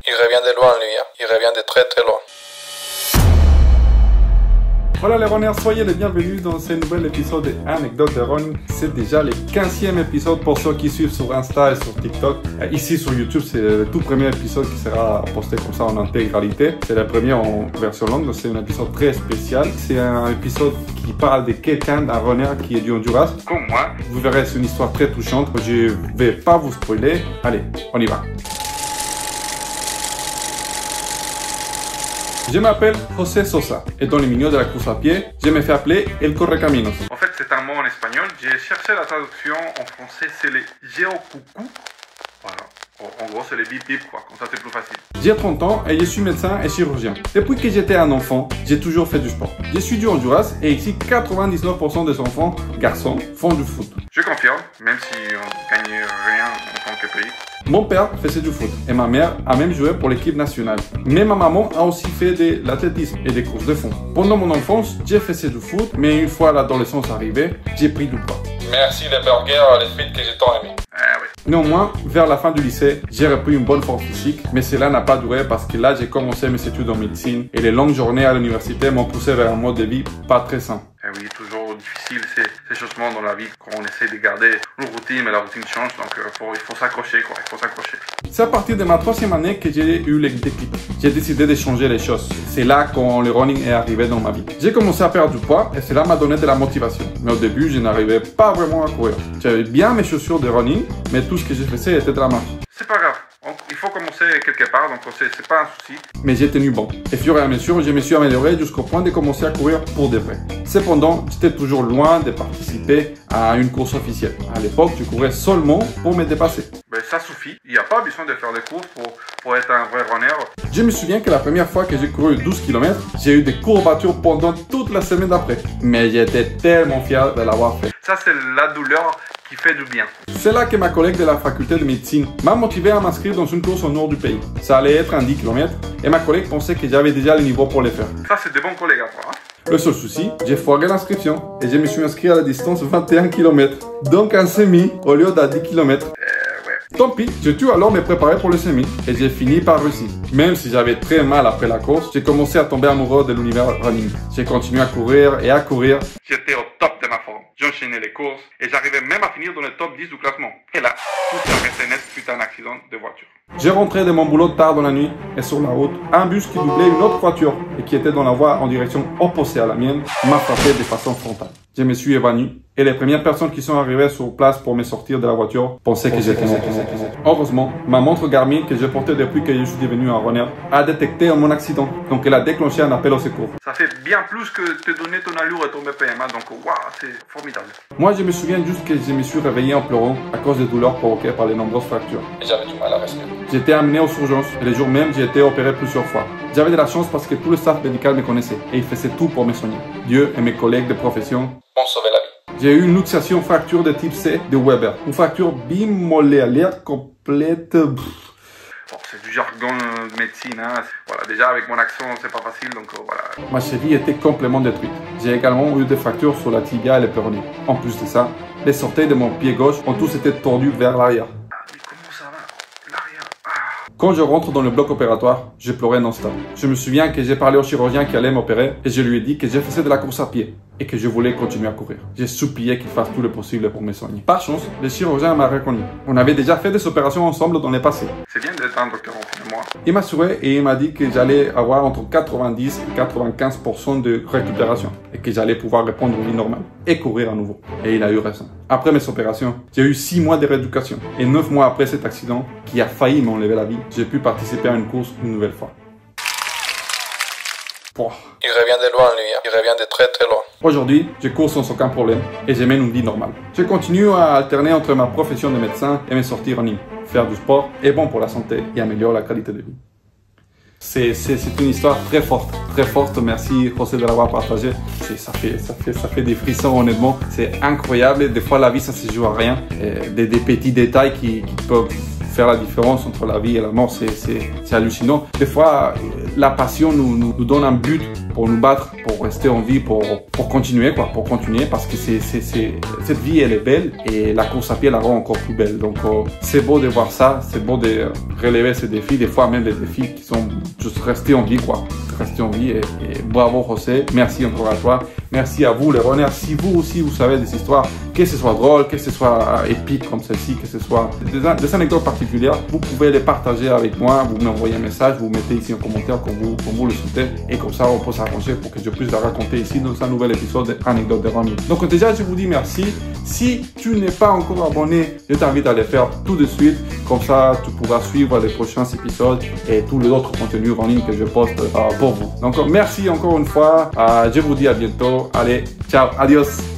Il revient de loin, lui, hein. Il revient de très très loin. Voilà les runners, soyez les bienvenus dans ce nouvel épisode d'Anecdotes de Running. C'est déjà le 15e épisode pour ceux qui suivent sur Insta et sur TikTok. Ici sur YouTube, c'est le tout premier épisode qui sera posté comme ça en intégralité. C'est le premier en version longue, donc c'est un épisode très spécial. C'est un épisode qui parle de quelqu'un, d'un runner qui est du Honduras, comme moi. Vous verrez, c'est une histoire très touchante. Je vais pas vous spoiler. Allez, on y va. Je m'appelle José Sosa et dans le milieu de la course à pied, je me fais appeler El Correcaminos. En fait, c'est un mot en espagnol. J'ai cherché la traduction en français, c'est les géocoucous. Voilà. En gros, c'est les bip bip, quoi. Comme ça, c'est plus facile. J'ai 30 ans et je suis médecin et chirurgien. Depuis que j'étais un enfant, j'ai toujours fait du sport. Je suis du Honduras et ici, 99% des enfants, garçons, font du foot. Je confirme, même si on gagne rien en tant que pays. Mon père faisait du foot et ma mère a même joué pour l'équipe nationale. Mais ma maman a aussi fait de l'athlétisme et des courses de fond. Pendant mon enfance, j'ai fait du foot, mais une fois l'adolescence arrivée, j'ai pris du poids. Merci les burgers, les frites que j'ai tant aimé. Oui. Néanmoins, vers la fin du lycée, j'ai repris une bonne forme physique, mais cela n'a pas duré parce que là, j'ai commencé mes études en médecine et les longues journées à l'université m'ont poussé vers un mode de vie pas très sain. Et oui, toujours difficile ces changements dans la vie quand on essaie de garder une routine, mais la routine change, donc il faut s'accrocher, quoi, il faut s'accrocher. C'est à partir de ma 3e année que j'ai eu le déclic. J'ai décidé de changer les choses. C'est là quand le running est arrivé dans ma vie. J'ai commencé à perdre du poids et cela m'a donné de la motivation. Mais au début, je n'arrivais pas vraiment à courir. J'avais bien mes chaussures de running, mais tout ce que je faisais était de la marche. C'est pas grave. Il faut commencer quelque part, donc c'est pas un souci. Mais j'ai tenu bon. Et fur et à mesure, je me suis amélioré jusqu'au point de commencer à courir pour de vrai. Cependant, j'étais toujours loin de participer à une course officielle. À l'époque, je courais seulement pour me dépasser. Ben, ça suffit. Il n'y a pas besoin de faire des courses pour être un vrai runner. Je me souviens que la première fois que j'ai couru 12 km, j'ai eu des courbatures pendant toute la semaine d'après. Mais j'étais tellement fier de l'avoir fait. Ça, c'est la douleur qui fait du bien. C'est là que ma collègue de la faculté de médecine m'a motivé à m'inscrire dans une course au nord du pays. Ça allait être un 10 km et ma collègue pensait que j'avais déjà le niveau pour le faire. Ça, c'est des bons collègues à toi, hein? Le seul souci, j'ai foiré l'inscription et je me suis inscrit à la distance 21 km. Donc un semi au lieu d'un 10 km. Tant pis, j'ai dû alors me préparer pour le semi et j'ai fini par réussir. Même si j'avais très mal après la course, j'ai commencé à tomber amoureux de l'univers running. J'ai continué à courir et à courir. J'étais au top de ma forme. J'enchaînais les courses et j'arrivais même à finir dans le top 10 du classement. Et là, tout s'est arrêté net suite à un accident de voiture. J'ai rentré de mon boulot tard dans la nuit et sur la route, un bus qui doublait une autre voiture et qui était dans la voie en direction opposée à la mienne m'a frappé de façon frontale. Je me suis évanoui et les premières personnes qui sont arrivées sur place pour me sortir de la voiture pensaient que j'étais mort. Heureusement, ma montre Garmin que je portais depuis que je suis devenu un runner a détecté mon accident, donc elle a déclenché un appel au secours. Ça fait bien plus que te donner ton allure et ton BPM, donc waouh, c'est formidable. Moi, je me souviens juste que je me suis réveillé en pleurant à cause des douleurs provoquées par les nombreuses fractures. Et j'avais du mal à respirer. J'étais amené aux urgences et le jour même, j'ai été opéré plusieurs fois. J'avais de la chance parce que tout le staff médical me connaissait et il faisait tout pour me soigner. Dieu et mes collègues de profession ont sauvé la vie. J'ai eu une luxation fracture de type C de Weber. Une fracture bimoléaire complète. Bon, c'est du jargon de médecine, hein. Voilà, déjà avec mon accent, c'est pas facile, donc voilà. Ma cheville était complètement détruite. J'ai également eu des fractures sur la tibia et le péroné. En plus de ça, les orteils de mon pied gauche ont tous été tordus vers l'arrière. Quand je rentre dans le bloc opératoire, je pleurais non-stop. Je me souviens que j'ai parlé au chirurgien qui allait m'opérer et je lui ai dit que je faisais de la course à pied et que je voulais continuer à courir. J'ai supplié qu'il fasse tout le possible pour me soigner. Par chance, le chirurgien m'a reconnu. On avait déjà fait des opérations ensemble dans le passé. C'est bien d'être un docteur en moi. Il m'a assuré et il m'a dit que j'allais avoir entre 90 et 95% de récupération et que j'allais pouvoir reprendre une vie normale et courir à nouveau. Et il a eu raison. Après mes opérations, j'ai eu 6 mois de rééducation et 9 mois après cet accident qui a failli m'enlever la vie, j'ai pu participer à une course une nouvelle fois. Il revient de loin, lui, hein. Il revient de très très loin. Aujourd'hui, je cours sans aucun problème et je mène une vie normale. Je continue à alterner entre ma profession de médecin et mes sorties running. Faire du sport est bon pour la santé et améliore la qualité de vie. C'est une histoire très forte. Merci José de l'avoir partagé. Ça fait des frissons honnêtement. C'est incroyable. Des fois la vie ça se joue à rien. Des petits détails qui peuvent faire la différence entre la vie et la mort, c'est hallucinant. Des fois, la passion nous donne un but pour nous battre, pour rester en vie, pour continuer, quoi, pour continuer, parce que cette vie, elle est belle et la course à pied la rend encore plus belle. Donc, c'est beau de voir ça, c'est beau de relever ces défis, des fois même des défis qui sont juste rester en vie, quoi. Rester en vie et bravo José, merci encore à toi. Merci à vous les runners. Si vous aussi vous savez des histoires, que ce soit drôle, que ce soit épique comme celle-ci, que ce soit des anecdotes particulières, vous pouvez les partager avec moi, vous m'envoyez un message, vous mettez ici en commentaire comme vous le souhaitez et comme ça on peut s'arranger pour que je puisse la raconter ici dans un nouvel épisode d'Anecdotes de Running. Donc déjà je vous dis merci. Si tu n'es pas encore abonné, je t'invite à le faire tout de suite, comme ça tu pourras suivre les prochains épisodes et tous les autres contenus running que je poste pour vous. Donc merci encore une fois, je vous dis à bientôt. Allez, ciao, adios.